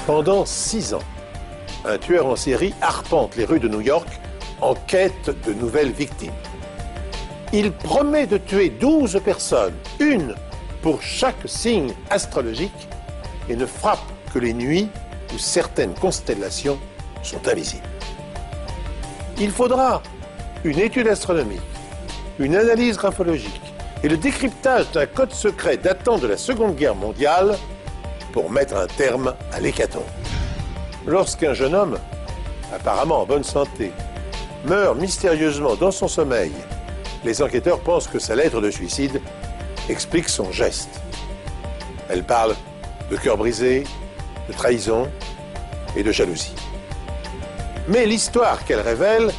Pendant 6 ans, un tueur en série arpente les rues de New York en quête de nouvelles victimes. Il promet de tuer 12 personnes, une pour chaque signe astrologique, et ne frappe que les nuits où certaines constellations sont invisibles. Il faudra une étude astronomique, une analyse graphologique et le décryptage d'un code secret datant de la Seconde Guerre mondiale pour mettre un terme à l'hécatombe. Lorsqu'un jeune homme, apparemment en bonne santé, meurt mystérieusement dans son sommeil, les enquêteurs pensent que sa lettre de suicide explique son geste. Elle parle de cœur brisé, de trahison et de jalousie. Mais l'histoire qu'elle révèle,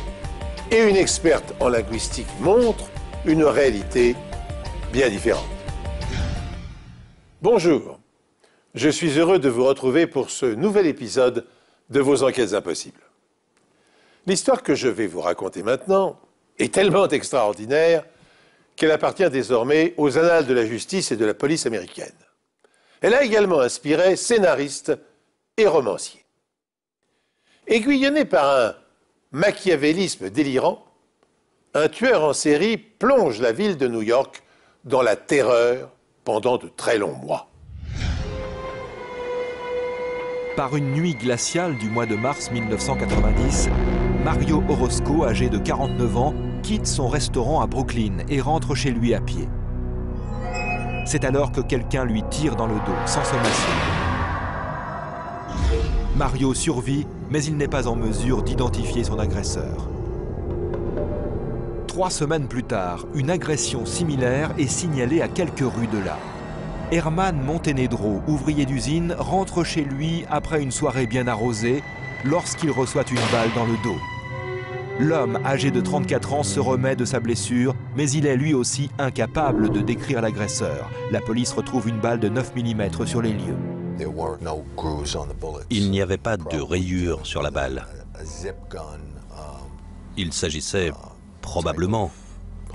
et une experte en linguistique montre, une réalité bien différente. Bonjour, je suis heureux de vous retrouver pour ce nouvel épisode de vos Enquêtes impossibles. L'histoire que je vais vous raconter maintenant est tellement extraordinaire qu'elle appartient désormais aux annales de la justice et de la police américaine. Elle a également inspiré scénaristes et romanciers. Aiguillonné par un machiavélisme délirant, un tueur en série plonge la ville de New York dans la terreur pendant de très longs mois. Par une nuit glaciale du mois de mars 1990, Mario Orozco, âgé de 49 ans, quitte son restaurant à Brooklyn et rentre chez lui à pied. C'est alors que quelqu'un lui tire dans le dos, sans sommation. Mario survit, mais il n'est pas en mesure d'identifier son agresseur. 3 semaines plus tard, une agression similaire est signalée à quelques rues de là. Herman Montenegro, ouvrier d'usine, rentre chez lui après une soirée bien arrosée lorsqu'il reçoit une balle dans le dos. L'homme, âgé de 34 ans, se remet de sa blessure, mais il est lui aussi incapable de décrire l'agresseur. La police retrouve une balle de 9 mm sur les lieux. Il n'y avait pas de rayures sur la balle. Il s'agissait probablement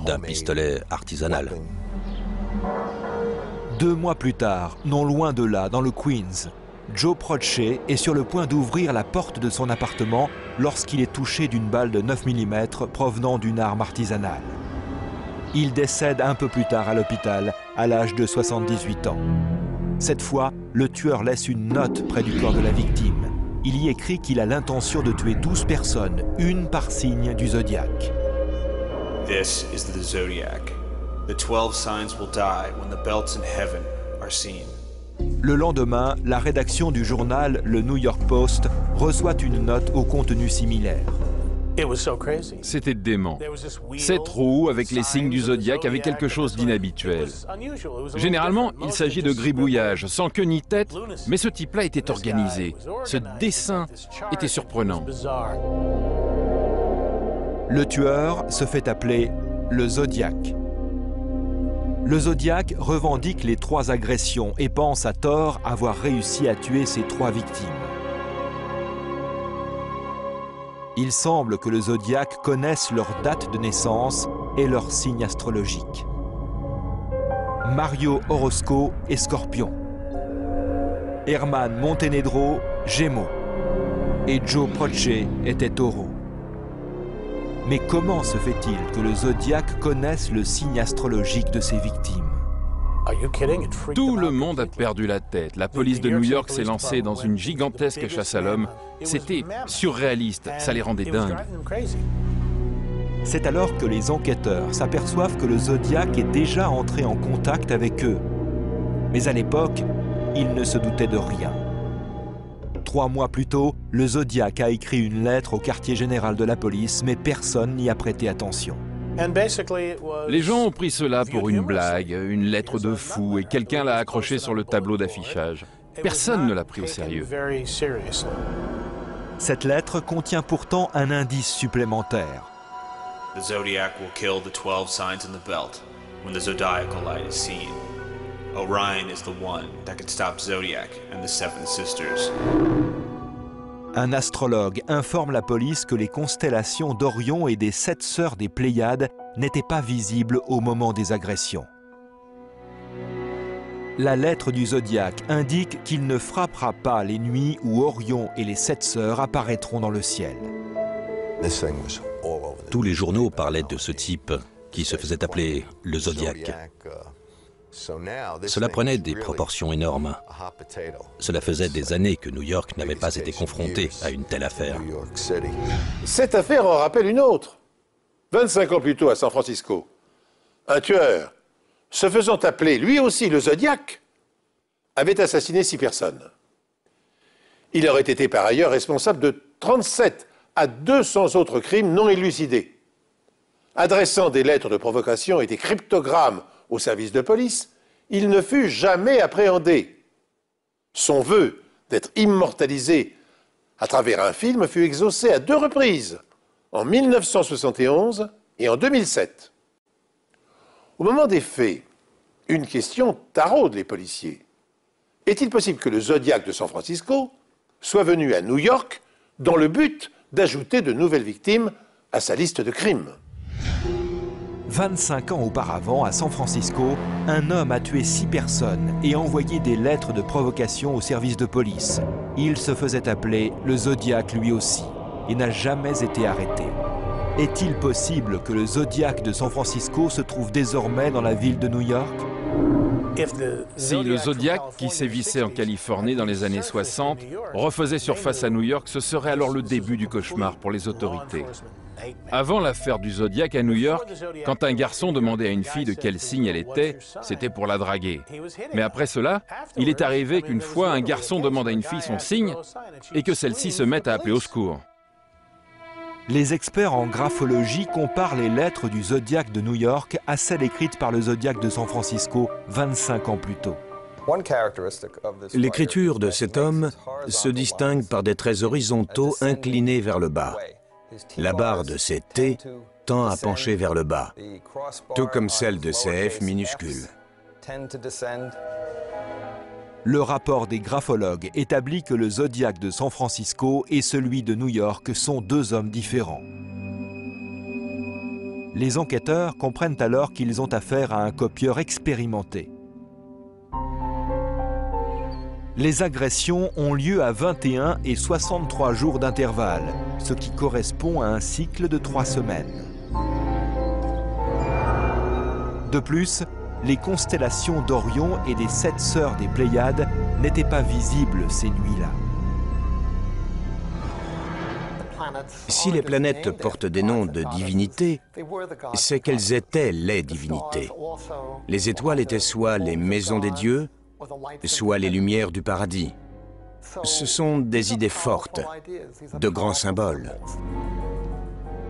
d'un pistolet artisanal. 2 mois plus tard, non loin de là, dans le Queens, Joe Proce est sur le point d'ouvrir la porte de son appartement lorsqu'il est touché d'une balle de 9 mm provenant d'une arme artisanale. Il décède un peu plus tard à l'hôpital, à l'âge de 78 ans. Cette fois, le tueur laisse une note près du corps de la victime. Il y écrit qu'il a l'intention de tuer 12 personnes, une par signe du zodiaque. This is the zodiac. The 12 signs will die when the belts in heaven are seen. Le lendemain, la rédaction du journal Le New York Post reçoit une note au contenu similaire. C'était dément. Cette roue avec les signes du zodiaque avait quelque chose d'inhabituel. Généralement, il s'agit de gribouillage, sans queue ni tête, mais ce type-là était organisé. Ce dessin était surprenant. Le tueur se fait appeler le Zodiaque. Le Zodiaque revendique les 3 agressions et pense à tort avoir réussi à tuer ses 3 victimes. Il semble que le Zodiaque connaisse leur date de naissance et leur signe astrologique. Mario Orozco est Scorpion. Herman Montenegro, Gémeaux. Et Joe Proce était Taureau. Mais comment se fait-il que le Zodiaque connaisse le signe astrologique de ses victimes? Tout le monde a perdu la tête. La police de New York s'est lancée dans une gigantesque chasse à l'homme. C'était surréaliste, ça les rendait dingues. C'est alors que les enquêteurs s'aperçoivent que le Zodiaque est déjà entré en contact avec eux. Mais à l'époque, ils ne se doutaient de rien. 3 mois plus tôt, le Zodiaque a écrit une lettre au quartier général de la police, mais personne n'y a prêté attention. Les gens ont pris cela pour une blague, une lettre de fou, et quelqu'un l'a accrochée sur le tableau d'affichage. Personne ne l'a pris au sérieux. Cette lettre contient pourtant un indice supplémentaire. The zodiac will kill the 12 signs in the belt when the zodiacal light is seen. Orion is the one that can stop Zodiac and the 7 sisters. Un astrologue informe la police que les constellations d'Orion et des 7 sœurs des Pléiades n'étaient pas visibles au moment des agressions. La lettre du Zodiaque indique qu'il ne frappera pas les nuits où Orion et les 7 sœurs apparaîtront dans le ciel. Tous les journaux parlaient de ce type qui se faisait appeler le Zodiaque. Cela prenait des proportions énormes. Cela faisait des années que New York n'avait pas été confronté à une telle affaire. Cette affaire en rappelle une autre. 25 ans plus tôt à San Francisco, un tueur, se faisant appeler lui aussi le Zodiaque, avait assassiné 6 personnes. Il aurait été par ailleurs responsable de 37 à 200 autres crimes non élucidés. Adressant des lettres de provocation et des cryptogrammes au service de police, il ne fut jamais appréhendé. Son vœu d'être immortalisé à travers un film fut exaucé à 2 reprises, en 1971 et en 2007. Au moment des faits, une question taraude les policiers. Est-il possible que le Zodiaque de San Francisco soit venu à New York dans le but d'ajouter de nouvelles victimes à sa liste de crimes? 25 ans auparavant, à San Francisco, un homme a tué 6 personnes et envoyé des lettres de provocation au service de police. Il se faisait appeler le Zodiaque lui aussi et n'a jamais été arrêté. Est-il possible que le Zodiaque de San Francisco se trouve désormais dans la ville de New York? Si le Zodiaque, qui sévissait en Californie dans les années 60, refaisait surface à New York, ce serait alors le début du cauchemar pour les autorités. Avant l'affaire du Zodiaque à New York, quand un garçon demandait à une fille de quel signe elle était, c'était pour la draguer. Mais après cela, il est arrivé qu'une fois un garçon demande à une fille son signe et que celle-ci se mette à appeler au secours. Les experts en graphologie comparent les lettres du Zodiaque de New York à celles écrites par le Zodiaque de San Francisco 25 ans plus tôt. L'écriture de cet homme se distingue par des traits horizontaux inclinés vers le bas. La barre de ses T tend à pencher vers le bas, tout comme celle de ses F minuscules. Le rapport des graphologues établit que le Zodiaque de San Francisco et celui de New York sont 2 hommes différents. Les enquêteurs comprennent alors qu'ils ont affaire à un copieur expérimenté. Les agressions ont lieu à 21 et 63 jours d'intervalle, ce qui correspond à un cycle de 3 semaines. De plus, les constellations d'Orion et des 7 sœurs des Pléiades n'étaient pas visibles ces nuits-là. Si les planètes portent des noms de divinités, c'est qu'elles étaient les divinités. Les étoiles étaient soit les maisons des dieux, soit les lumières du paradis. Ce sont des idées fortes, de grands symboles.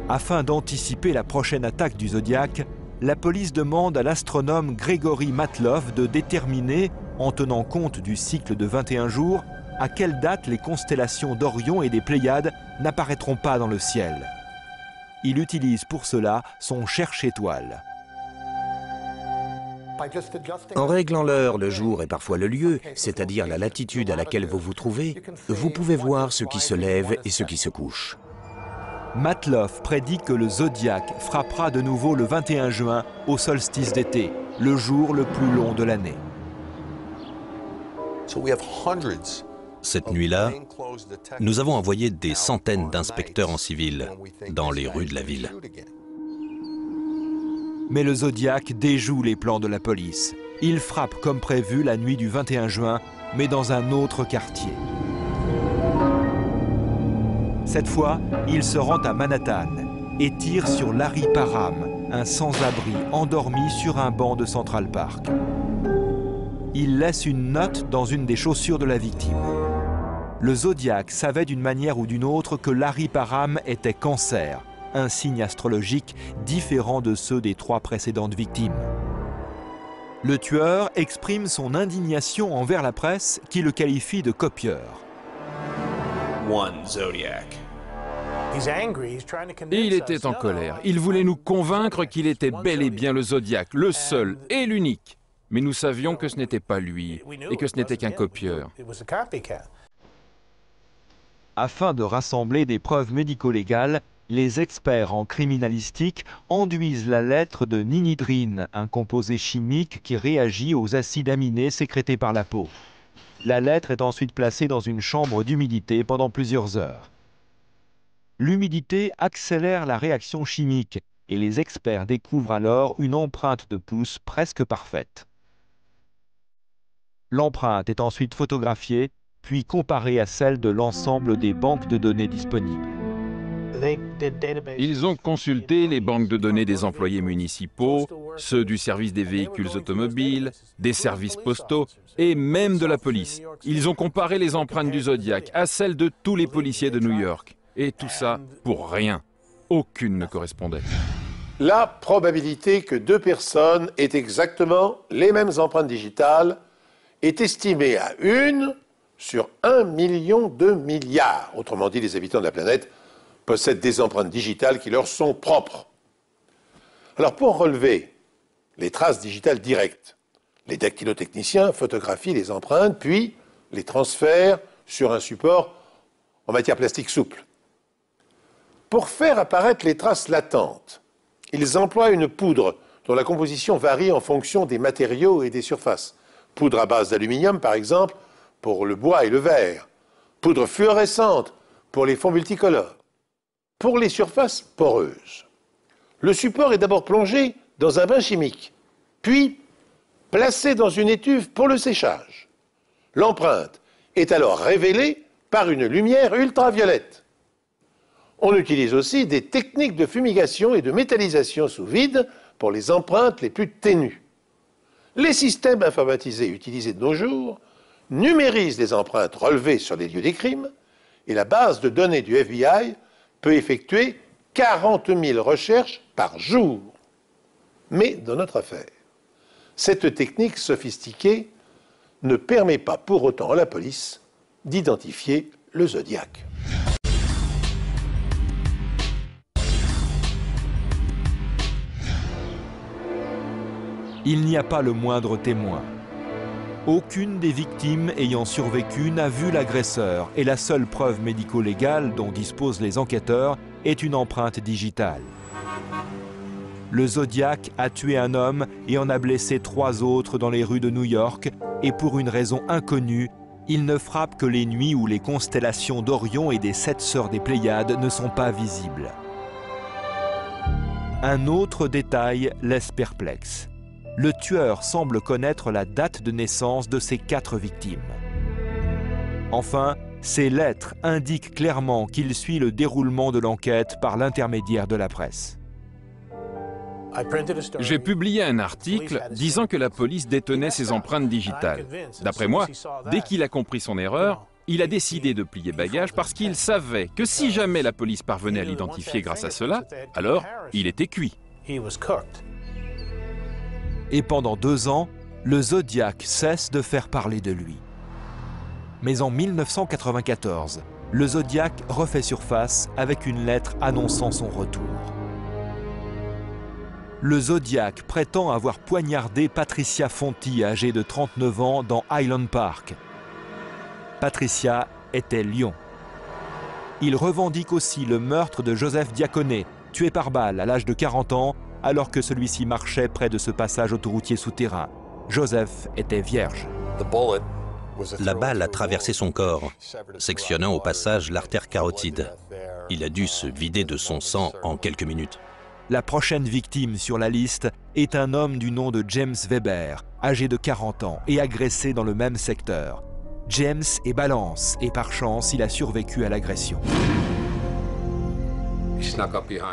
Afin d'anticiper la prochaine attaque du Zodiaque, la police demande à l'astronome Gregory Matloff de déterminer, en tenant compte du cycle de 21 jours, à quelle date les constellations d'Orion et des Pléiades n'apparaîtront pas dans le ciel. Il utilise pour cela son cherche-étoile. En réglant l'heure, le jour et parfois le lieu, c'est-à-dire la latitude à laquelle vous vous trouvez, vous pouvez voir ce qui se lève et ce qui se couche. Matloff prédit que le Zodiaque frappera de nouveau le 21 juin au solstice d'été, le jour le plus long de l'année. Cette nuit-là, nous avons envoyé des centaines d'inspecteurs en civil dans les rues de la ville. Mais le Zodiaque déjoue les plans de la police. Il frappe comme prévu la nuit du 21 juin, mais dans un autre quartier. Cette fois, il se rend à Manhattan et tire sur Larry Parham, un sans-abri endormi sur un banc de Central Park. Il laisse une note dans une des chaussures de la victime. Le Zodiaque savait d'une manière ou d'une autre que Larry Parham était Cancer, un signe astrologique différent de ceux des 3 précédentes victimes. Le tueur exprime son indignation envers la presse qui le qualifie de copieur. Et il était en colère. Il voulait nous convaincre qu'il était bel et bien le Zodiaque, le seul et l'unique. Mais nous savions que ce n'était pas lui et que ce n'était qu'un copieur. Afin de rassembler des preuves médico-légales, Les experts en criminalistique enduisent la lettre de ninhydrine, un composé chimique qui réagit aux acides aminés sécrétés par la peau. La lettre est ensuite placée dans une chambre d'humidité pendant plusieurs heures. L'humidité accélère la réaction chimique et les experts découvrent alors une empreinte de pouce presque parfaite. L'empreinte est ensuite photographiée, puis comparée à celle de l'ensemble des banques de données disponibles. Ils ont consulté les banques de données des employés municipaux, ceux du service des véhicules automobiles, des services postaux et même de la police. Ils ont comparé les empreintes du Zodiac à celles de tous les policiers de New York. Et tout ça pour rien. Aucune ne correspondait. La probabilité que deux personnes aient exactement les mêmes empreintes digitales est estimée à 1 sur 1 million de milliards. Autrement dit, les habitants de la planète possèdent des empreintes digitales qui leur sont propres. Alors pour relever les traces digitales directes, les dactylotechniciens photographient les empreintes puis les transfèrent sur un support en matière plastique souple. Pour faire apparaître les traces latentes, ils emploient une poudre dont la composition varie en fonction des matériaux et des surfaces. Poudre à base d'aluminium, par exemple, pour le bois et le verre. Poudre fluorescente pour les fonds multicolores. Pour les surfaces poreuses, le support est d'abord plongé dans un bain chimique, puis placé dans une étuve pour le séchage. L'empreinte est alors révélée par une lumière ultraviolette. On utilise aussi des techniques de fumigation et de métallisation sous vide pour les empreintes les plus ténues. Les systèmes informatisés utilisés de nos jours numérisent les empreintes relevées sur les lieux des crimes et la base de données du FBI peut effectuer 40 000 recherches par jour. Mais dans notre affaire, cette technique sophistiquée ne permet pas pour autant à la police d'identifier le Zodiac. Il n'y a pas le moindre témoin. Aucune des victimes ayant survécu n'a vu l'agresseur et la seule preuve médico-légale dont disposent les enquêteurs est une empreinte digitale. Le Zodiac a tué un homme et en a blessé 3 autres dans les rues de New York et pour une raison inconnue, il ne frappe que les nuits où les constellations d'Orion et des 7 sœurs des Pléiades ne sont pas visibles. Un autre détail laisse perplexe. Le tueur semble connaître la date de naissance de ses 4 victimes. Enfin, ces lettres indiquent clairement qu'il suit le déroulement de l'enquête par l'intermédiaire de la presse. J'ai publié un article disant que la police détenait ses empreintes digitales. D'après moi, dès qu'il a compris son erreur, il a décidé de plier bagage parce qu'il savait que si jamais la police parvenait à l'identifier grâce à cela, alors il était cuit. Et pendant 2 ans, le Zodiac cesse de faire parler de lui. Mais en 1994, le Zodiac refait surface avec une lettre annonçant son retour. Le Zodiac prétend avoir poignardé Patricia Fonti, âgée de 39 ans, dans Highland Park. Patricia était lion. Il revendique aussi le meurtre de Joseph Diaconé, tué par balle à l'âge de 40 ans, alors que celui-ci marchait près de ce passage autoroutier souterrain. Joseph était vierge. La balle a traversé son corps, sectionnant au passage l'artère carotide. Il a dû se vider de son sang en quelques minutes. La prochaine victime sur la liste est un homme du nom de James Weber, âgé de 40 ans et agressé dans le même secteur. James est balance et par chance, il a survécu à l'agression.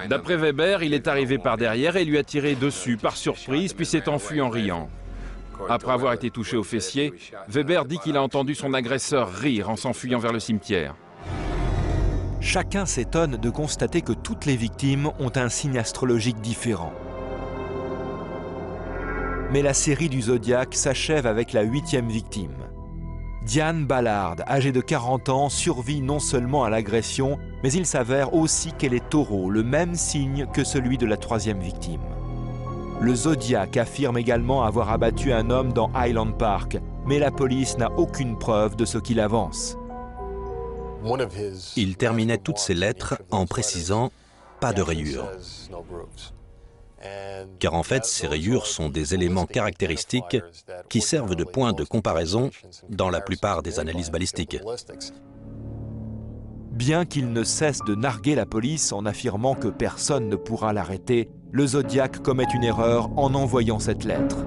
D'après Weber, il est arrivé par derrière et lui a tiré dessus par surprise, puis s'est enfui en riant. Après avoir été touché au fessier, Weber dit qu'il a entendu son agresseur rire en s'enfuyant vers le cimetière. Chacun s'étonne de constater que toutes les victimes ont un signe astrologique différent. Mais la série du Zodiac s'achève avec la 8e victime. Diane Ballard, âgée de 40 ans, survit non seulement à l'agression, mais il s'avère aussi qu'elle est taureau, le même signe que celui de la 3e victime. Le Zodiac affirme également avoir abattu un homme dans Highland Park, mais la police n'a aucune preuve de ce qu'il avance. Il terminait toutes ses lettres en précisant pas de rayures. Car en fait, ces rayures sont des éléments caractéristiques qui servent de point de comparaison dans la plupart des analyses balistiques. Bien qu'il ne cesse de narguer la police en affirmant que personne ne pourra l'arrêter, le Zodiac commet une erreur en envoyant cette lettre.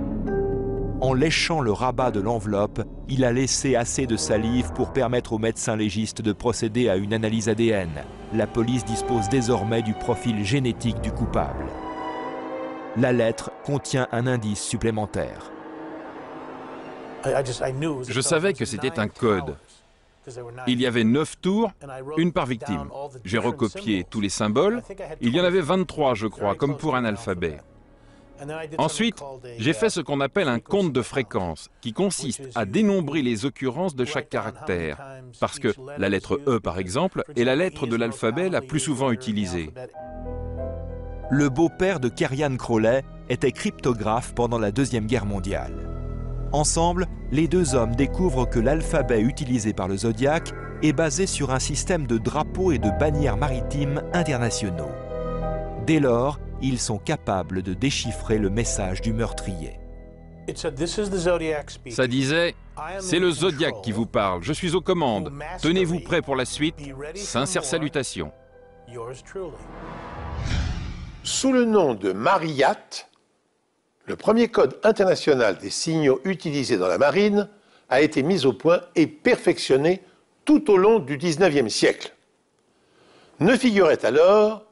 En léchant le rabat de l'enveloppe, il a laissé assez de salive pour permettre au médecin légiste de procéder à une analyse ADN. La police dispose désormais du profil génétique du coupable. La lettre contient un indice supplémentaire. Je savais que c'était un code. Il y avait 9 tours, une par victime. J'ai recopié tous les symboles. Il y en avait 23, je crois, comme pour un alphabet. Ensuite, j'ai fait ce qu'on appelle un compte de fréquence, qui consiste à dénombrer les occurrences de chaque caractère, parce que la lettre E, par exemple, est la lettre de l'alphabet la plus souvent utilisée. Le beau-père de Kerian Crowley était cryptographe pendant la Deuxième Guerre mondiale. Ensemble, les deux hommes découvrent que l'alphabet utilisé par le Zodiac est basé sur un système de drapeaux et de bannières maritimes internationaux. Dès lors, ils sont capables de déchiffrer le message du meurtrier. Ça disait « C'est le Zodiac qui vous parle, je suis aux commandes. Tenez-vous prêts pour la suite. Sincères salutations. » Sous le nom de Mariyat, le premier code international des signaux utilisés dans la marine a été mis au point et perfectionné tout au long du XIXe siècle. Ne figuraient alors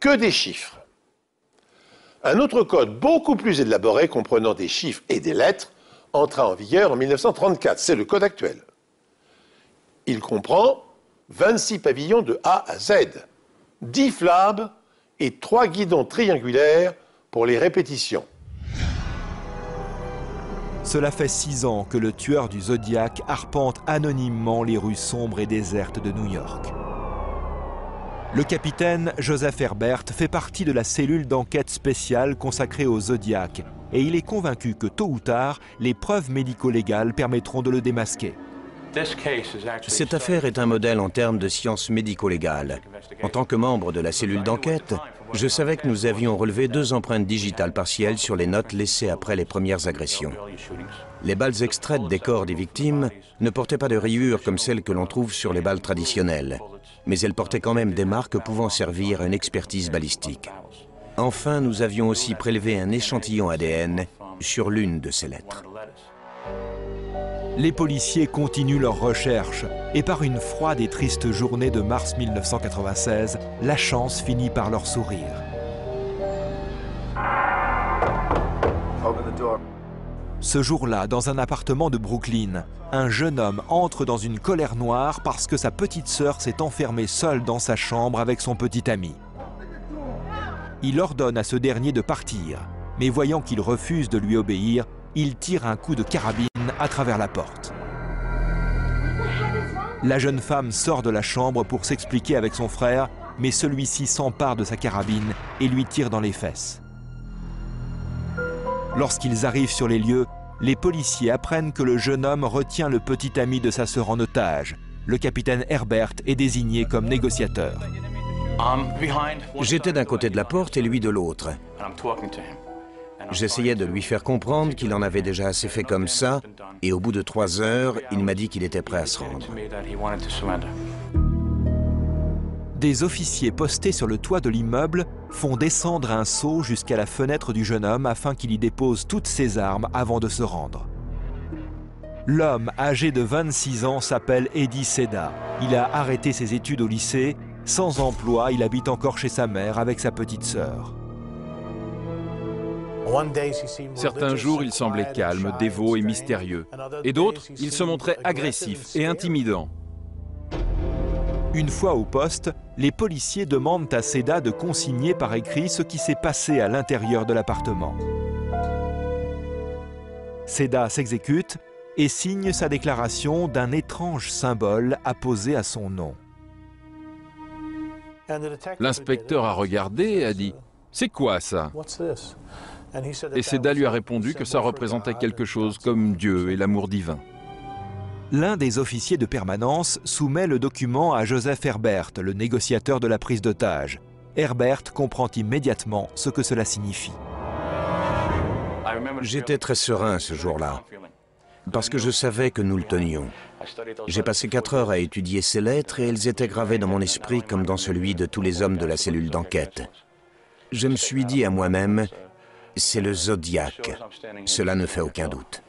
que des chiffres. Un autre code beaucoup plus élaboré, comprenant des chiffres et des lettres, entra en vigueur en 1934. C'est le code actuel. Il comprend 26 pavillons de A à Z, 10 flammes et 3 guidons triangulaires pour les répétitions. Cela fait 6 ans que le tueur du Zodiac arpente anonymement les rues sombres et désertes de New York. Le capitaine Joseph Herbert fait partie de la cellule d'enquête spéciale consacrée au Zodiac et il est convaincu que tôt ou tard, les preuves médico-légales permettront de le démasquer. Cette affaire est un modèle en termes de sciences médico-légales. En tant que membre de la cellule d'enquête, je savais que nous avions relevé 2 empreintes digitales partielles sur les notes laissées après les premières agressions. Les balles extraites des corps des victimes ne portaient pas de rayures comme celles que l'on trouve sur les balles traditionnelles, mais elles portaient quand même des marques pouvant servir à une expertise balistique. Enfin, nous avions aussi prélevé un échantillon ADN sur l'une de ces lettres. Les policiers continuent leurs recherches et par une froide et triste journée de mars 1996, la chance finit par leur sourire. Ce jour-là, dans un appartement de Brooklyn, un jeune homme entre dans une colère noire parce que sa petite sœur s'est enfermée seule dans sa chambre avec son petit ami. Il ordonne à ce dernier de partir, mais voyant qu'il refuse de lui obéir, il tire un coup de carabine à travers la porte. La jeune femme sort de la chambre pour s'expliquer avec son frère, mais celui-ci s'empare de sa carabine et lui tire dans les fesses. Lorsqu'ils arrivent sur les lieux, les policiers apprennent que le jeune homme retient le petit ami de sa sœur en otage. Le capitaine Herbert est désigné comme négociateur. J'étais d'un côté de la porte et lui de l'autre. J'essayais de lui faire comprendre qu'il en avait déjà assez fait comme ça, et au bout de 3 heures, il m'a dit qu'il était prêt à se rendre. Des officiers postés sur le toit de l'immeuble font descendre un seau jusqu'à la fenêtre du jeune homme afin qu'il y dépose toutes ses armes avant de se rendre. L'homme, âgé de 26 ans, s'appelle Eddie Seda. Il a arrêté ses études au lycée. Sans emploi, il habite encore chez sa mère avec sa petite sœur. Certains jours, il semblait calme, dévot et mystérieux. Et d'autres, il se montrait agressif et intimidant. Une fois au poste, les policiers demandent à Seda de consigner par écrit ce qui s'est passé à l'intérieur de l'appartement. Seda s'exécute et signe sa déclaration d'un étrange symbole apposé à son nom. L'inspecteur a regardé et a dit « C'est quoi ça ?» Et Seda lui a répondu que ça représentait quelque chose comme Dieu et l'amour divin. L'un des officiers de permanence soumet le document à Joseph Herbert, le négociateur de la prise d'otage. Herbert comprend immédiatement ce que cela signifie. J'étais très serein ce jour-là, parce que je savais que nous le tenions. J'ai passé 4 heures à étudier ces lettres et elles étaient gravées dans mon esprit comme dans celui de tous les hommes de la cellule d'enquête. Je me suis dit à moi-même, c'est le Zodiac. Cela ne fait aucun doute.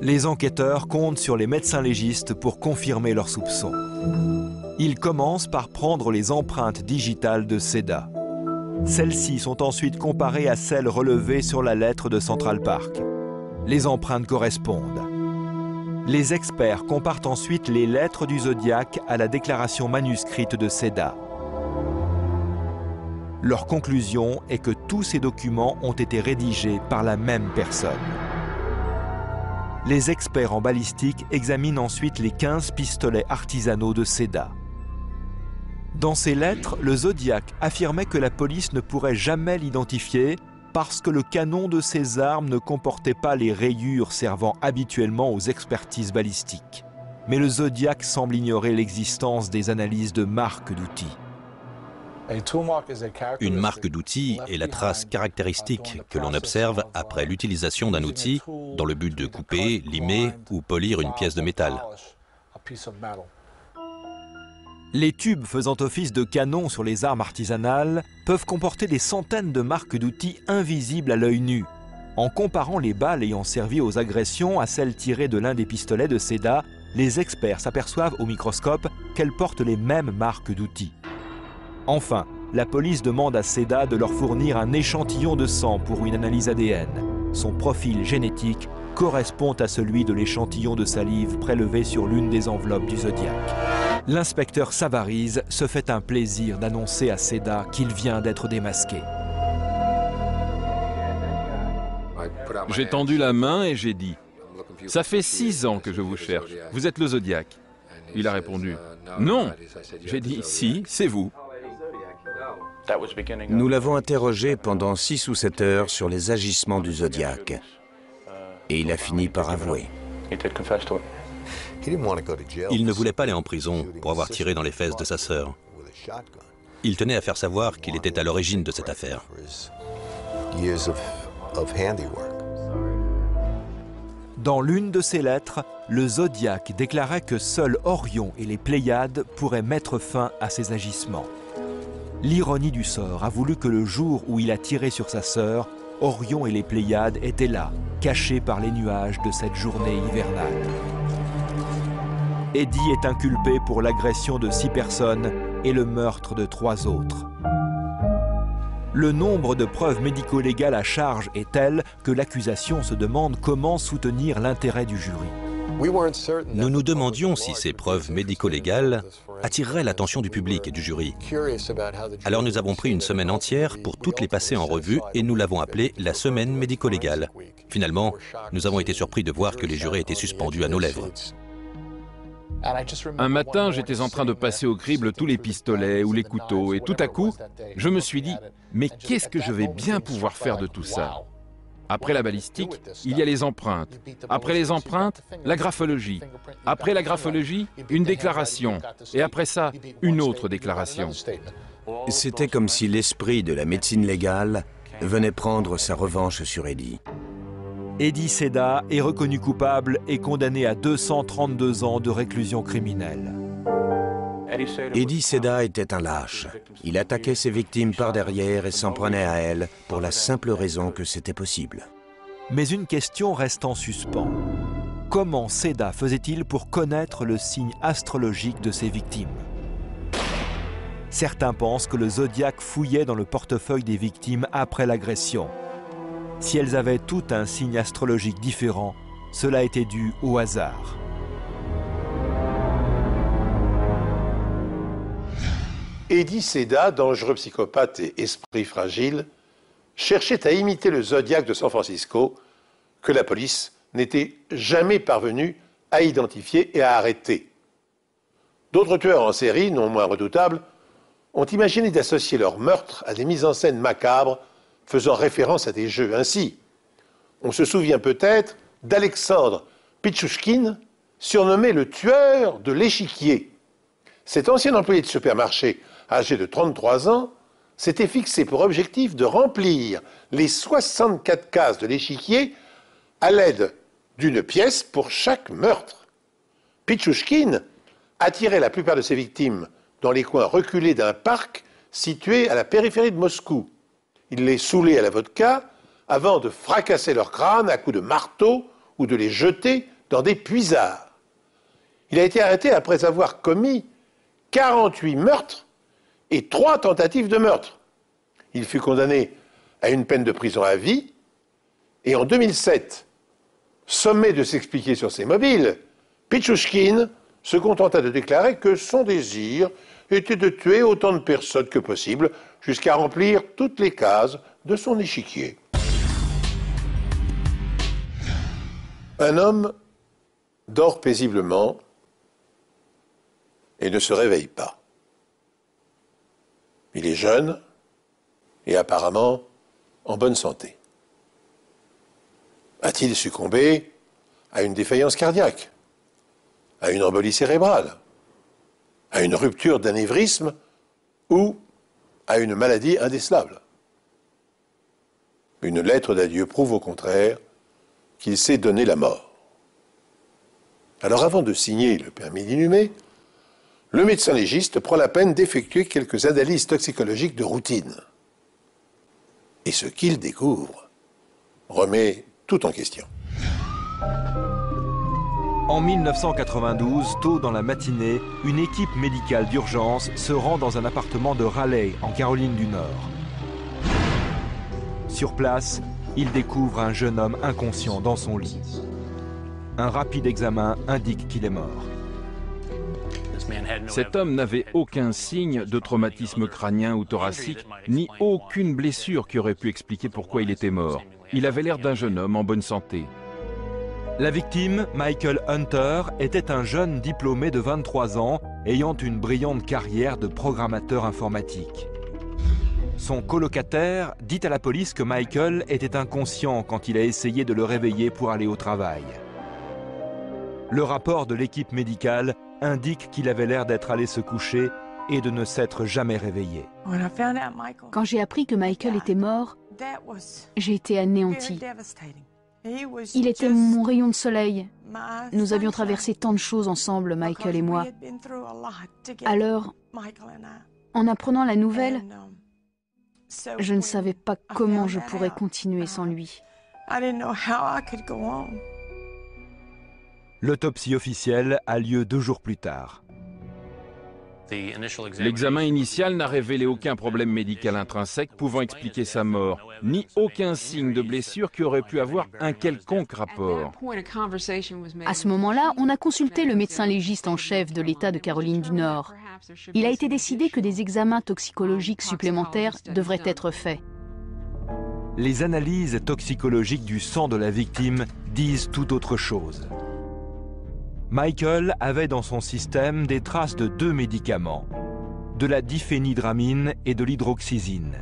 Les enquêteurs comptent sur les médecins légistes pour confirmer leurs soupçons. Ils commencent par prendre les empreintes digitales de Seda. Celles-ci sont ensuite comparées à celles relevées sur la lettre de Central Park. Les empreintes correspondent. Les experts comparent ensuite les lettres du Zodiac à la déclaration manuscrite de Seda. Leur conclusion est que tous ces documents ont été rédigés par la même personne. Les experts en balistique examinent ensuite les 15 pistolets artisanaux de Seda. Dans ces lettres, le Zodiac affirmait que la police ne pourrait jamais l'identifier parce que le canon de ces armes ne comportait pas les rayures servant habituellement aux expertises balistiques. Mais le Zodiac semble ignorer l'existence des analyses de marques d'outils. Une marque d'outil est la trace caractéristique que l'on observe après l'utilisation d'un outil dans le but de couper, limer ou polir une pièce de métal. Les tubes faisant office de canon sur les armes artisanales peuvent comporter des centaines de marques d'outils invisibles à l'œil nu. En comparant les balles ayant servi aux agressions à celles tirées de l'un des pistolets de Seda, les experts s'aperçoivent au microscope qu'elles portent les mêmes marques d'outils. Enfin, la police demande à Seda de leur fournir un échantillon de sang pour une analyse ADN. Son profil génétique correspond à celui de l'échantillon de salive prélevé sur l'une des enveloppes du Zodiac. L'inspecteur Savarese se fait un plaisir d'annoncer à Seda qu'il vient d'être démasqué. J'ai tendu la main et j'ai dit « Ça fait 6 ans que je vous cherche. Vous êtes le Zodiac ?» Il a répondu « Non !» J'ai dit « Si, c'est vous. » Nous l'avons interrogé pendant 6 ou 7 heures sur les agissements du Zodiac. Et il a fini par avouer. Il ne voulait pas aller en prison pour avoir tiré dans les fesses de sa sœur. Il tenait à faire savoir qu'il était à l'origine de cette affaire. Dans l'une de ses lettres, le Zodiac déclarait que seuls Orion et les Pléiades pourraient mettre fin à ses agissements. L'ironie du sort a voulu que le jour où il a tiré sur sa sœur, Orion et les Pléiades étaient là, cachés par les nuages de cette journée hivernale. Eddie est inculpé pour l'agression de 6 personnes et le meurtre de 3 autres. Le nombre de preuves médico-légales à charge est tel que l'accusation se demande comment soutenir l'intérêt du jury. Nous nous demandions si ces preuves médico-légales attireraient l'attention du public et du jury. Alors nous avons pris une semaine entière pour toutes les passer en revue et nous l'avons appelée la semaine médico-légale. Finalement, nous avons été surpris de voir que les jurés étaient suspendus à nos lèvres. Un matin, j'étais en train de passer au crible tous les pistolets ou les couteaux et tout à coup, je me suis dit « Mais qu'est-ce que je vais bien pouvoir faire de tout ça ?» Après la balistique, il y a les empreintes. Après les empreintes, la graphologie. Après la graphologie, une déclaration. Et après ça, une autre déclaration. C'était comme si l'esprit de la médecine légale venait prendre sa revanche sur Eddie. Eddie Seda est reconnu coupable et condamné à 232 ans de réclusion criminelle. Eddie Seda était un lâche. Il attaquait ses victimes par derrière et s'en prenait à elles pour la simple raison que c'était possible. Mais une question reste en suspens. Comment Seda faisait-il pour connaître le signe astrologique de ses victimes? Certains pensent que le Zodiac fouillait dans le portefeuille des victimes après l'agression. Si elles avaient toutes un signe astrologique différent, cela était dû au hasard. Eddie Seda, dangereux psychopathe et esprit fragile, cherchait à imiter le Zodiac de San Francisco, que la police n'était jamais parvenue à identifier et à arrêter. D'autres tueurs en série, non moins redoutables, ont imaginé d'associer leur meurtre à des mises en scène macabres faisant référence à des jeux. Ainsi, on se souvient peut-être d'Alexandre Pichouchkine, surnommé le tueur de l'échiquier. Cet ancien employé de supermarché âgé de 33 ans, s'était fixé pour objectif de remplir les 64 cases de l'échiquier à l'aide d'une pièce pour chaque meurtre. Pichouchkine attirait la plupart de ses victimes dans les coins reculés d'un parc situé à la périphérie de Moscou. Il les saoulait à la vodka avant de fracasser leur crâne à coups de marteau ou de les jeter dans des puisards. Il a été arrêté après avoir commis 48 meurtres et 3 tentatives de meurtre. Il fut condamné à une peine de prison à vie et en 2007, sommé de s'expliquer sur ses mobiles, Pichouchkine se contenta de déclarer que son désir était de tuer autant de personnes que possible jusqu'à remplir toutes les cases de son échiquier. Un homme dort paisiblement et ne se réveille pas. Il est jeune et apparemment en bonne santé. A-t-il succombé à une défaillance cardiaque, à une embolie cérébrale, à une rupture d'anévrisme ou à une maladie indécelable? Une lettre d'adieu prouve au contraire qu'il s'est donné la mort. Alors avant de signer le permis d'inhumer, le médecin légiste prend la peine d'effectuer quelques analyses toxicologiques de routine. Et ce qu'il découvre remet tout en question. En 1992, tôt dans la matinée, une équipe médicale d'urgence se rend dans un appartement de Raleigh, en Caroline du Nord. Sur place, il découvre un jeune homme inconscient dans son lit. Un rapide examen indique qu'il est mort. Cet homme n'avait aucun signe de traumatisme crânien ou thoracique, ni aucune blessure qui aurait pu expliquer pourquoi il était mort. Il avait l'air d'un jeune homme en bonne santé. La victime, Michael Hunter, était un jeune diplômé de 23 ans, ayant une brillante carrière de programmateur informatique. Son colocataire dit à la police que Michael était inconscient quand il a essayé de le réveiller pour aller au travail. Le rapport de l'équipe médicale indique qu'il avait l'air d'être allé se coucher et de ne s'être jamais réveillé. Quand j'ai appris que Michael était mort, j'ai été anéantie. Il était mon rayon de soleil. Nous avions traversé tant de choses ensemble, Michael et moi. Alors, en apprenant la nouvelle, je ne savais pas comment je pourrais continuer sans lui. L'autopsie officielle a lieu 2 jours plus tard. L'examen initial n'a révélé aucun problème médical intrinsèque pouvant expliquer sa mort, ni aucun signe de blessure qui aurait pu avoir un quelconque rapport. À ce moment-là, on a consulté le médecin légiste en chef de l'État de Caroline du Nord. Il a été décidé que des examens toxicologiques supplémentaires devraient être faits. Les analyses toxicologiques du sang de la victime disent tout autre chose. Michael avait dans son système des traces de 2 médicaments, de la diphénhydramine et de l'hydroxyzine.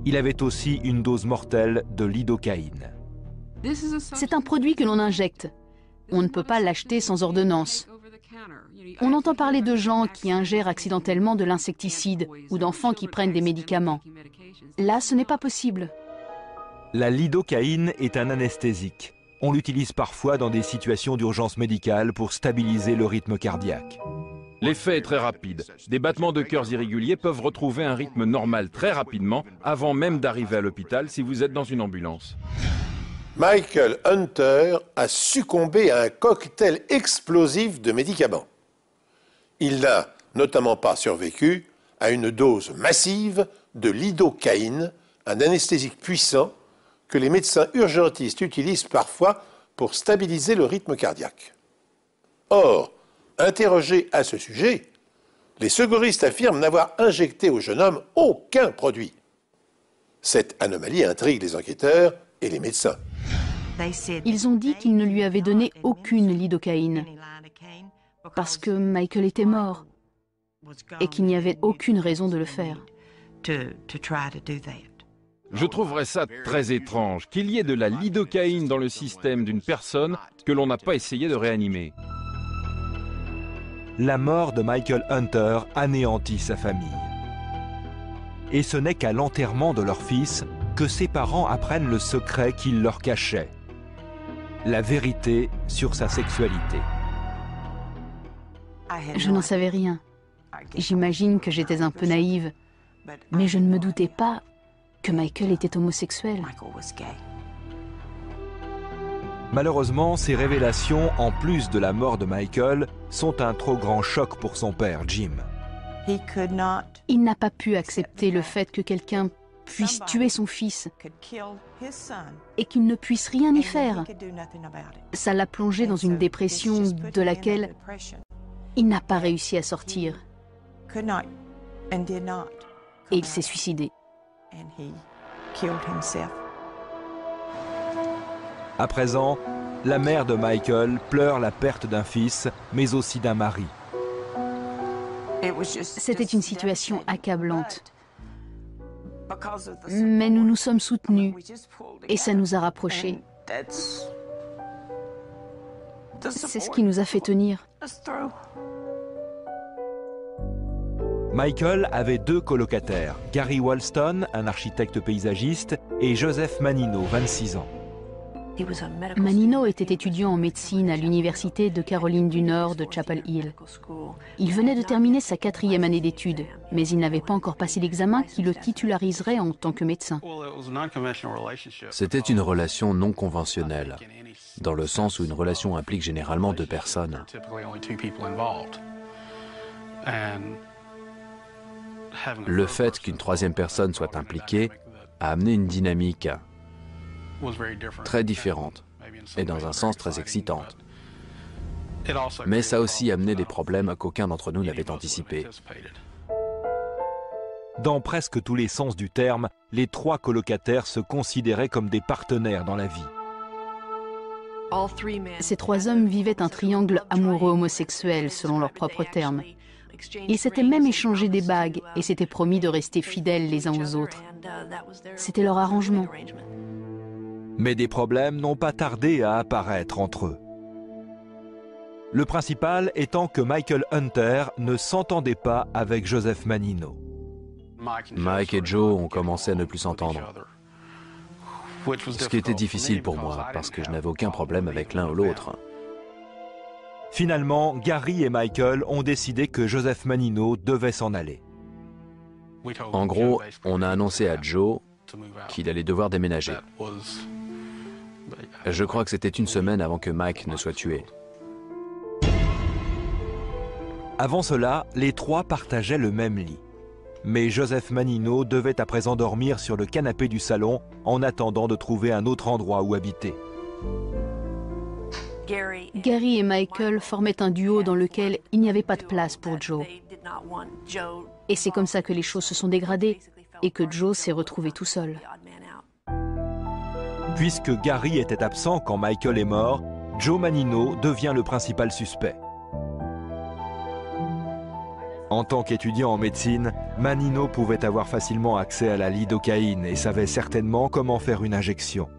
Il avait aussi une dose mortelle de lidocaïne. C'est un produit que l'on injecte. On ne peut pas l'acheter sans ordonnance. On entend parler de gens qui ingèrent accidentellement de l'insecticide ou d'enfants qui prennent des médicaments. Là, ce n'est pas possible. La lidocaïne est un anesthésique. On l'utilise parfois dans des situations d'urgence médicale pour stabiliser le rythme cardiaque. L'effet est très rapide. Des battements de cœurs irréguliers peuvent retrouver un rythme normal très rapidement, avant même d'arriver à l'hôpital si vous êtes dans une ambulance. Michael Hunter a succombé à un cocktail explosif de médicaments. Il n'a notamment pas survécu à une dose massive de lidocaïne, un anesthésique puissant que les médecins urgentistes utilisent parfois pour stabiliser le rythme cardiaque. Or, interrogés à ce sujet, les secouristes affirment n'avoir injecté au jeune homme aucun produit. Cette anomalie intrigue les enquêteurs et les médecins. Ils ont dit qu'ils ne lui avaient donné aucune lidocaïne parce que Michael était mort et qu'il n'y avait aucune raison de le faire. Je trouverais ça très étrange qu'il y ait de la lidocaïne dans le système d'une personne que l'on n'a pas essayé de réanimer. la mort de Michael Hunter anéantit sa famille. Et ce n'est qu'à l'enterrement de leur fils que ses parents apprennent le secret qu'il leur cachait, la vérité sur sa sexualité. Je n'en savais rien. J'imagine que j'étais un peu naïve, mais je ne me doutais pas que Michael était homosexuel. Malheureusement, ces révélations, en plus de la mort de Michael, sont un trop grand choc pour son père, Jim. Il n'a pas pu accepter le fait que quelqu'un puisse tuer son fils et qu'il ne puisse rien y faire. Ça l'a plongé dans une dépression de laquelle il n'a pas réussi à sortir. Et il s'est suicidé. À présent, la mère de Michael pleure la perte d'un fils, mais aussi d'un mari. C'était une situation accablante. Mais nous nous sommes soutenus et ça nous a rapprochés. C'est ce qui nous a fait tenir. Michael avait 2 colocataires, Gary Walston, un architecte paysagiste, et Joseph Manino, 26 ans. Manino était étudiant en médecine à l'université de Caroline du Nord de Chapel Hill. Il venait de terminer sa 4e année d'études, mais il n'avait pas encore passé l'examen qui le titulariserait en tant que médecin. C'était une relation non conventionnelle, dans le sens où une relation implique généralement 2 personnes. Le fait qu'une 3e personne soit impliquée a amené une dynamique très différente et dans un sens très excitante. Mais ça a aussi amené des problèmes qu'aucun d'entre nous n'avait anticipés. Dans presque tous les sens du terme, les 3 colocataires se considéraient comme des partenaires dans la vie. Ces 3 hommes vivaient un triangle amoureux homosexuel, selon leurs propres termes. Ils s'étaient même échangé des bagues et s'étaient promis de rester fidèles les uns aux autres. C'était leur arrangement. Mais des problèmes n'ont pas tardé à apparaître entre eux. Le principal étant que Michael Hunter ne s'entendait pas avec Joseph Manino. Mike et Joe ont commencé à ne plus s'entendre. Ce qui était difficile pour moi, parce que je n'avais aucun problème avec l'un ou l'autre. Finalement, Gary et Michael ont décidé que Joseph Manino devait s'en aller. En gros, on a annoncé à Joe qu'il allait devoir déménager. Je crois que c'était une semaine avant que Mike ne soit tué. Avant cela, les 3 partageaient le même lit. Mais Joseph Manino devait à présent dormir sur le canapé du salon en attendant de trouver un autre endroit où habiter. Gary et Michael formaient un duo dans lequel il n'y avait pas de place pour Joe. Et c'est comme ça que les choses se sont dégradées et que Joe s'est retrouvé tout seul. Puisque Gary était absent quand Michael est mort, Joe Manino devient le principal suspect. En tant qu'étudiant en médecine, Manino pouvait avoir facilement accès à la lidocaïne et savait certainement comment faire une injection.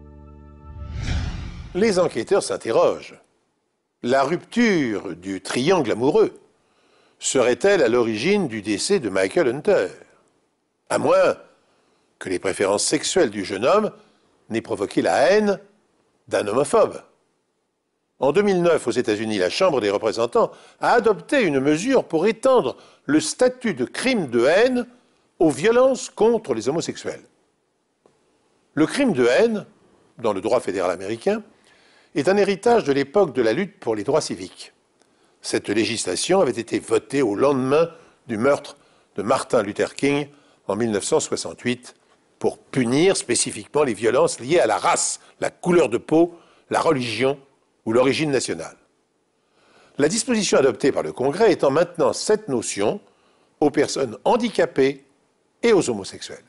Les enquêteurs s'interrogent. La rupture du triangle amoureux serait-elle à l'origine du décès de Michael Hunter? À moins que les préférences sexuelles du jeune homme n'aient provoqué la haine d'un homophobe. En 2009, aux États-Unis, la Chambre des représentants a adopté une mesure pour étendre le statut de crime de haine aux violences contre les homosexuels. Le crime de haine, dans le droit fédéral américain, est un héritage de l'époque de la lutte pour les droits civiques. Cette législation avait été votée au lendemain du meurtre de Martin Luther King en 1968 pour punir spécifiquement les violences liées à la race, la couleur de peau, la religion ou l'origine nationale. La disposition adoptée par le Congrès étend maintenant cette notion aux personnes handicapées et aux homosexuels.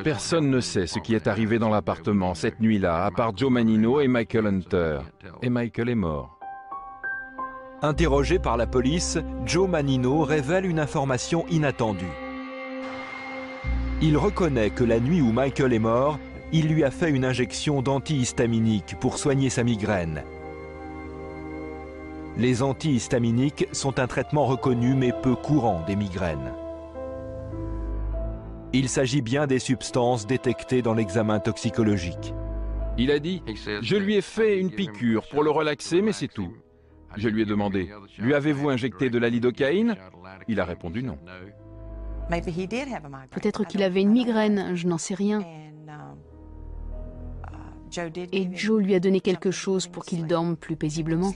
Personne ne sait ce qui est arrivé dans l'appartement cette nuit-là, à part Joe Manino et Michael Hunter. Et Michael est mort. Interrogé par la police, Joe Manino révèle une information inattendue. Il reconnaît que la nuit où Michael est mort, il lui a fait une injection d'antihistaminique pour soigner sa migraine. Les antihistaminiques sont un traitement reconnu mais peu courant des migraines. Il s'agit bien des substances détectées dans l'examen toxicologique. Il a dit « Je lui ai fait une piqûre pour le relaxer, mais c'est tout. » Je lui ai demandé « Lui avez-vous injecté de la lidocaïne ?» Il a répondu non. Peut-être qu'il avait une migraine, je n'en sais rien. Et Joe lui a donné quelque chose pour qu'il dorme plus paisiblement.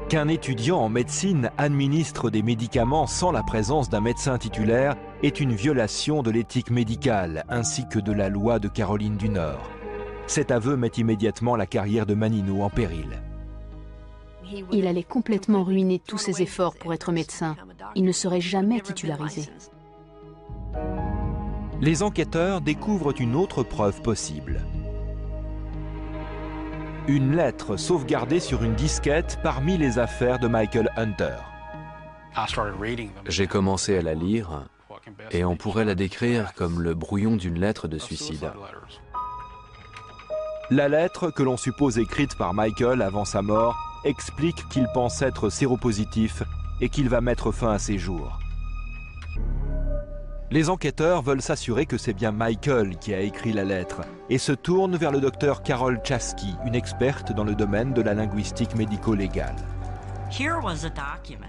Qu'un étudiant en médecine administre des médicaments sans la présence d'un médecin titulaire est une violation de l'éthique médicale ainsi que de la loi de Caroline du Nord. Cet aveu met immédiatement la carrière de Manino en péril. Il allait complètement ruiner tous ses efforts pour être médecin. Il ne serait jamais titularisé. Les enquêteurs découvrent une autre preuve possible. Une lettre sauvegardée sur une disquette parmi les affaires de Michael Hunter. J'ai commencé à la lire et on pourrait la décrire comme le brouillon d'une lettre de suicide. La lettre, que l'on suppose écrite par Michael avant sa mort, explique qu'il pense être séropositif et qu'il va mettre fin à ses jours. Les enquêteurs veulent s'assurer que c'est bien Michael qui a écrit la lettre et se tournent vers le docteur Carol Chasky, une experte dans le domaine de la linguistique médico-légale.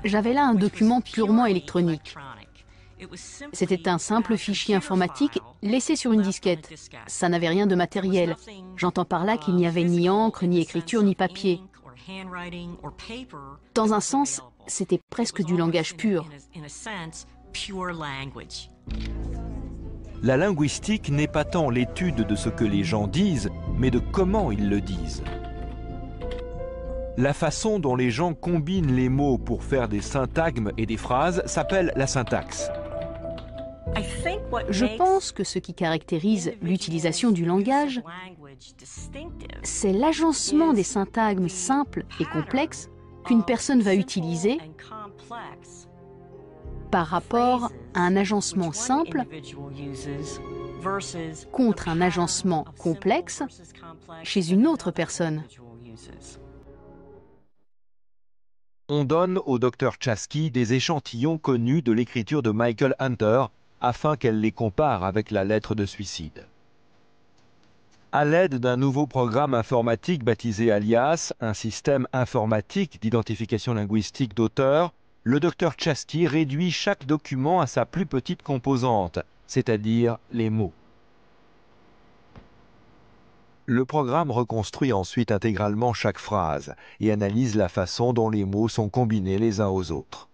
J'avais là un document purement électronique. C'était un simple fichier informatique laissé sur une disquette. Ça n'avait rien de matériel. J'entends par là qu'il n'y avait ni encre, ni écriture, ni papier. Dans un sens, c'était presque du langage pur. La linguistique n'est pas tant l'étude de ce que les gens disent, mais de comment ils le disent. La façon dont les gens combinent les mots pour faire des syntagmes et des phrases s'appelle la syntaxe. Je pense que ce qui caractérise l'utilisation du langage, c'est l'agencement des syntagmes simples et complexes qu'une personne va utiliser par rapport à un agencement simple contre un agencement complexe chez une autre personne. On donne au Dr Chasky des échantillons connus de l'écriture de Michael Hunter afin qu'elle les compare avec la lettre de suicide. À l'aide d'un nouveau programme informatique baptisé Alias, un système informatique d'identification linguistique d'auteur, le Dr Chasky réduit chaque document à sa plus petite composante, c'est-à-dire les mots. Le programme reconstruit ensuite intégralement chaque phrase et analyse la façon dont les mots sont combinés les uns aux autres.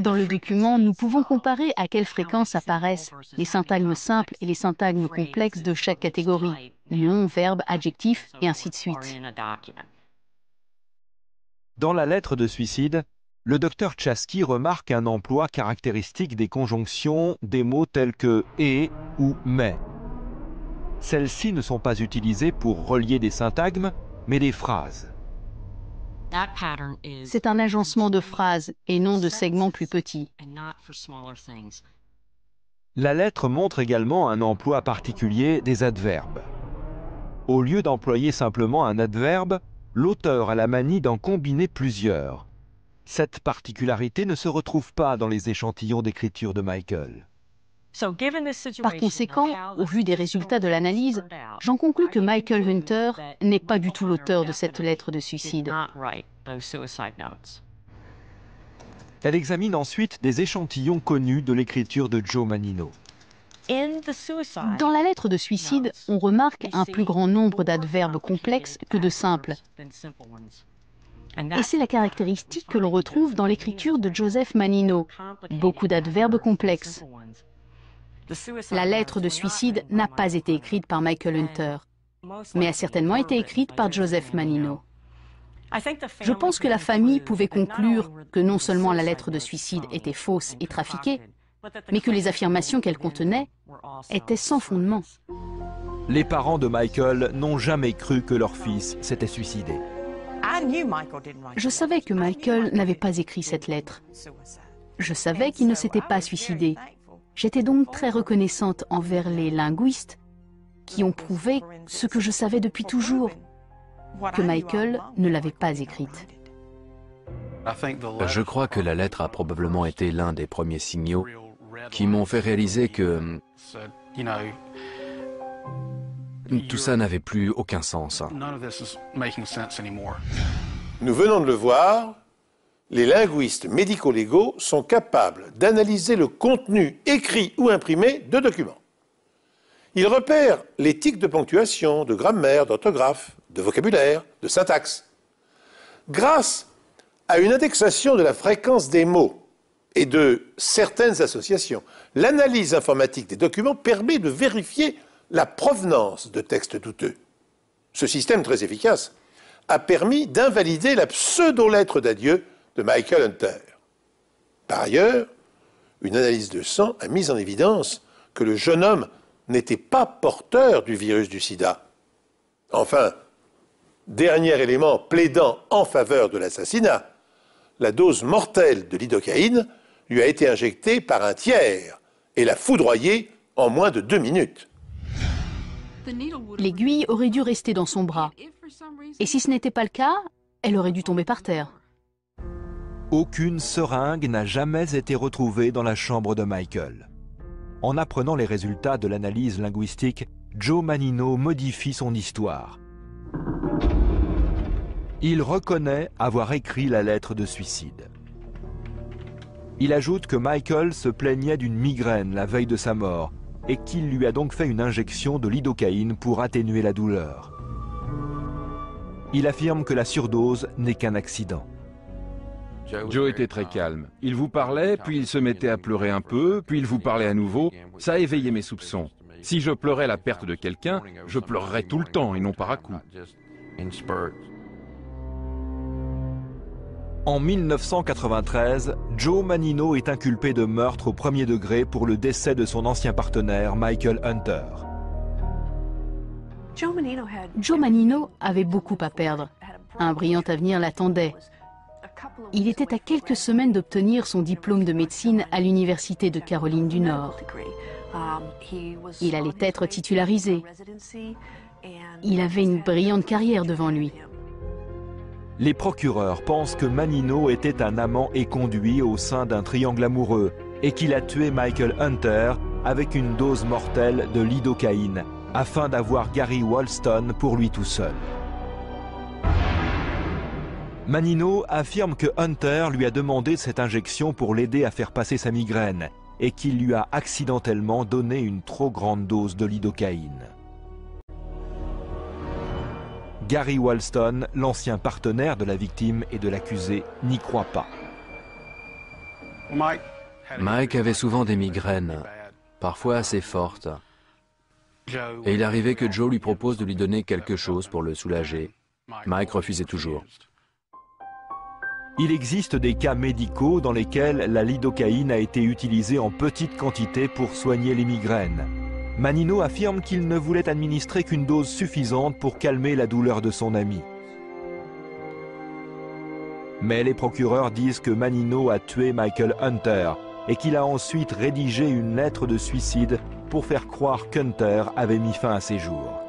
Dans le document, nous pouvons comparer à quelle fréquence apparaissent les syntagmes simples et les syntagmes complexes de chaque catégorie, nom, verbe, adjectif, et ainsi de suite. Dans la lettre de suicide, le Dr Chasky remarque un emploi caractéristique des conjonctions des mots tels que « et » ou « mais ». Celles-ci ne sont pas utilisées pour relier des syntagmes, mais des phrases. C'est un agencement de phrases et non de segments plus petits. La lettre montre également un emploi particulier des adverbes. Au lieu d'employer simplement un adverbe, l'auteur a la manie d'en combiner plusieurs. Cette particularité ne se retrouve pas dans les échantillons d'écriture de Michael. Par conséquent, au vu des résultats de l'analyse, j'en conclus que Michael Hunter n'est pas du tout l'auteur de cette lettre de suicide. Elle examine ensuite des échantillons connus de l'écriture de Joe Manino. Dans la lettre de suicide, on remarque un plus grand nombre d'adverbes complexes que de simples. Et c'est la caractéristique que l'on retrouve dans l'écriture de Joseph Manino, beaucoup d'adverbes complexes. La lettre de suicide n'a pas été écrite par Michael Hunter, mais a certainement été écrite par Joseph Manino. Je pense que la famille pouvait conclure que non seulement la lettre de suicide était fausse et trafiquée, mais que les affirmations qu'elle contenait étaient sans fondement. Les parents de Michael n'ont jamais cru que leur fils s'était suicidé. Je savais que Michael n'avait pas écrit cette lettre. Je savais qu'il ne s'était pas suicidé. J'étais donc très reconnaissante envers les linguistes qui ont prouvé ce que je savais depuis toujours, que Michael ne l'avait pas écrite. Je crois que la lettre a probablement été l'un des premiers signaux qui m'ont fait réaliser que tout ça n'avait plus aucun sens. Nous venons de le voir, les linguistes médico-légaux sont capables d'analyser le contenu écrit ou imprimé de documents. Ils repèrent les tics de ponctuation, de grammaire, d'orthographe, de vocabulaire, de syntaxe. Grâce à une indexation de la fréquence des mots et de certaines associations, l'analyse informatique des documents permet de vérifier la provenance de textes douteux. Ce système très efficace a permis d'invalider la pseudo-lettre d'adieu de Michael Hunter. Par ailleurs, une analyse de sang a mis en évidence que le jeune homme n'était pas porteur du virus du sida. Enfin, dernier élément plaidant en faveur de l'assassinat, la dose mortelle de lidocaïne lui a été injectée par un tiers et l'a foudroyé en moins de 2 minutes. L'aiguille aurait dû rester dans son bras. Et si ce n'était pas le cas, elle aurait dû tomber par terre. Aucune seringue n'a jamais été retrouvée dans la chambre de Michael. En apprenant les résultats de l'analyse linguistique, Joe Manino modifie son histoire. Il reconnaît avoir écrit la lettre de suicide. Il ajoute que Michael se plaignait d'une migraine la veille de sa mort et qu'il lui a donc fait une injection de lidocaïne pour atténuer la douleur. Il affirme que la surdose n'est qu'un accident. Joe était très calme. Il vous parlait, puis il se mettait à pleurer un peu, puis il vous parlait à nouveau. Ça a éveillé mes soupçons. Si je pleurais la perte de quelqu'un, je pleurerais tout le temps et non par à-coups. En 1993, Joe Manino est inculpé de meurtre au premier degré pour le décès de son ancien partenaire, Michael Hunter. Joe Manino avait beaucoup à perdre. Un brillant avenir l'attendait. Il était à quelques semaines d'obtenir son diplôme de médecine à l'Université de Caroline du Nord. Il allait être titularisé. Il avait une brillante carrière devant lui. Les procureurs pensent que Manino était un amant éconduit au sein d'un triangle amoureux et qu'il a tué Michael Hunter avec une dose mortelle de lidocaïne afin d'avoir Gary Walston pour lui tout seul. Manino affirme que Hunter lui a demandé cette injection pour l'aider à faire passer sa migraine et qu'il lui a accidentellement donné une trop grande dose de lidocaïne. Gary Walston, l'ancien partenaire de la victime et de l'accusé, n'y croit pas. Mike avait souvent des migraines, parfois assez fortes. Et il arrivait que Joe lui propose de lui donner quelque chose pour le soulager. Mike refusait toujours. Il existe des cas médicaux dans lesquels la lidocaïne a été utilisée en petite quantité pour soigner les migraines. Manino affirme qu'il ne voulait administrer qu'une dose suffisante pour calmer la douleur de son ami. Mais les procureurs disent que Manino a tué Michael Hunter et qu'il a ensuite rédigé une lettre de suicide pour faire croire qu'Hunter avait mis fin à ses jours.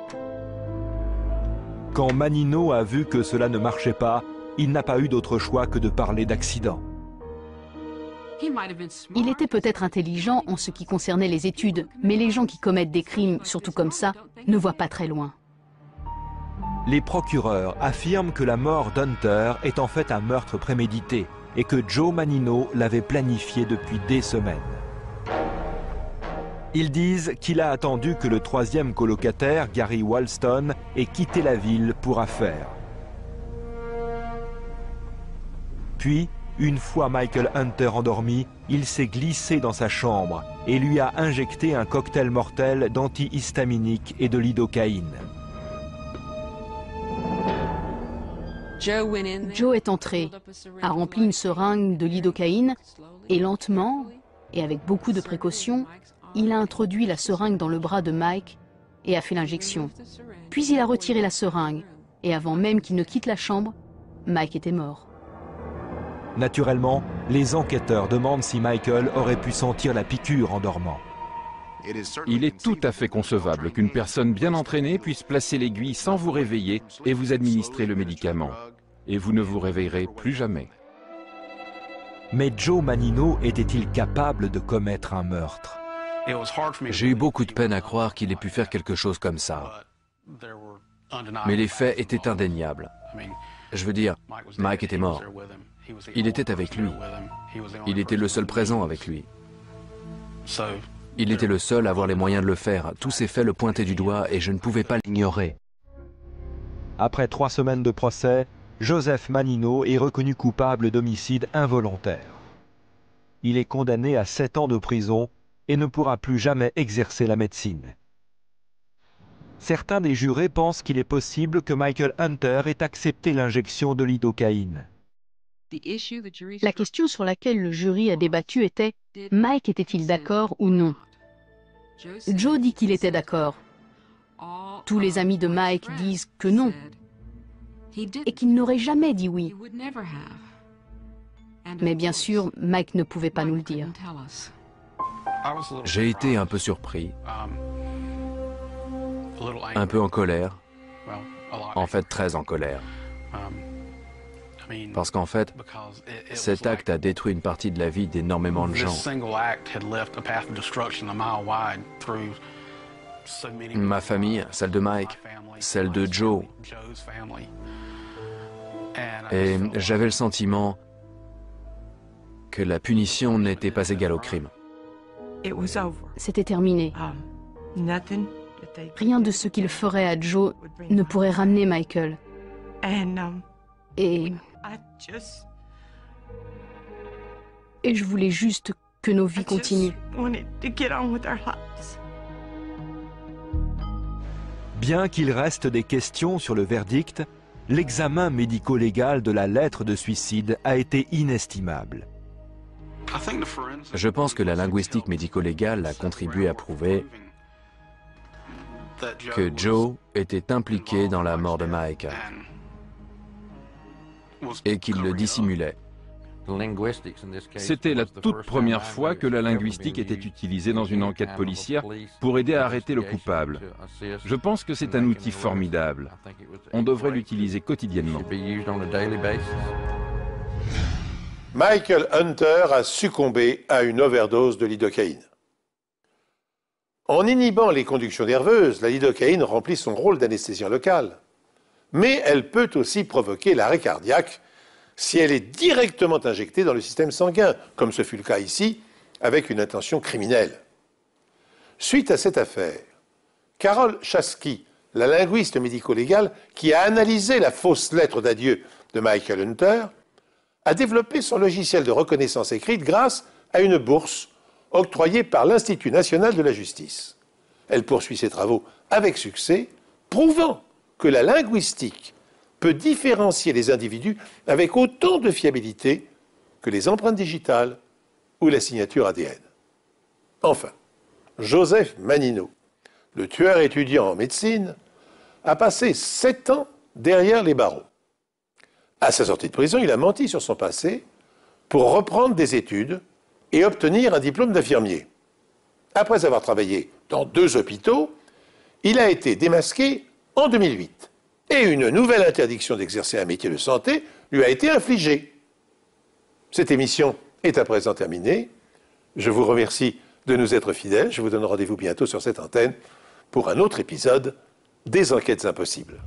Quand Manino a vu que cela ne marchait pas, il n'a pas eu d'autre choix que de parler d'accident. Il était peut-être intelligent en ce qui concernait les études, mais les gens qui commettent des crimes, surtout comme ça, ne voient pas très loin. Les procureurs affirment que la mort d'Hunter est en fait un meurtre prémédité et que Joe Manino l'avait planifié depuis des semaines. Ils disent qu'il a attendu que le troisième colocataire, Gary Walston, ait quitté la ville pour affaire. Puis, une fois Michael Hunter endormi, il s'est glissé dans sa chambre et lui a injecté un cocktail mortel d'antihistaminique et de lidocaïne. Joe est entré, a rempli une seringue de lidocaïne et lentement, et avec beaucoup de précautions, il a introduit la seringue dans le bras de Mike et a fait l'injection. Puis il a retiré la seringue et avant même qu'il ne quitte la chambre, Mike était mort. Naturellement, Les enquêteurs demandent si Michael aurait pu sentir la piqûre en dormant. Il est tout à fait concevable qu'une personne bien entraînée puisse placer l'aiguille sans vous réveiller et vous administrer le médicament. Et vous ne vous réveillerez plus jamais. Mais Joe Mannino était-il capable de commettre un meurtre? J'ai eu beaucoup de peine à croire qu'il ait pu faire quelque chose comme ça. Mais les faits étaient indéniables. Je veux dire, Mike était mort. Il était avec lui. Il était le seul présent avec lui. Il était le seul à avoir les moyens de le faire. Tous ces faits le pointaient du doigt et je ne pouvais pas l'ignorer. Après 3 semaines de procès, Joseph Mannino est reconnu coupable d'homicide involontaire. Il est condamné à 7 ans de prison et ne pourra plus jamais exercer la médecine. Certains des jurés pensent qu'il est possible que Michael Hunter ait accepté l'injection de lidocaïne. La question sur laquelle le jury a débattu était « Mike était-il d'accord ou non ?» Joe dit qu'il était d'accord. Tous les amis de Mike disent que non et qu'il n'aurait jamais dit oui. Mais bien sûr, Mike ne pouvait pas nous le dire. J'ai été un peu surpris, un peu en colère, en fait très en colère. Parce qu'en fait, cet acte a détruit une partie de la vie d'énormément de gens. Ma famille, celle de Mike, celle de Joe. Et j'avais le sentiment que la punition n'était pas égale au crime. C'était terminé. Rien de ce qu'il ferait à Joe ne pourrait ramener Michael. Et je voulais juste que nos vies continuent. Bien qu'il reste des questions sur le verdict, l'examen médico-légal de la lettre de suicide a été inestimable. Je pense que la linguistique médico-légale a contribué à prouver que Joe était impliqué dans la mort de Mike et qu'il le dissimulait. C'était la toute première fois que la linguistique était utilisée dans une enquête policière pour aider à arrêter le coupable. Je pense que c'est un outil formidable. On devrait l'utiliser quotidiennement. Michael Hunter a succombé à une overdose de lidocaïne. En inhibant les conductions nerveuses, la lidocaïne remplit son rôle d'anesthésien local. Mais elle peut aussi provoquer l'arrêt cardiaque si elle est directement injectée dans le système sanguin, comme ce fut le cas ici, avec une intention criminelle. Suite à cette affaire, Carol Chasky, la linguiste médico-légale qui a analysé la fausse lettre d'adieu de Michael Hunter, a développé son logiciel de reconnaissance écrite grâce à une bourse octroyée par l'Institut national de la justice. Elle poursuit ses travaux avec succès, prouvant que la linguistique peut différencier les individus avec autant de fiabilité que les empreintes digitales ou la signature ADN. Enfin, Joseph Mannino, le tueur étudiant en médecine, a passé 7 ans derrière les barreaux. À sa sortie de prison, il a menti sur son passé pour reprendre des études et obtenir un diplôme d'infirmier. Après avoir travaillé dans 2 hôpitaux, il a été démasqué en 2008. Et une nouvelle interdiction d'exercer un métier de santé lui a été infligée. Cette émission est à présent terminée. Je vous remercie de nous être fidèles. Je vous donne rendez-vous bientôt sur cette antenne pour un autre épisode des Enquêtes impossibles.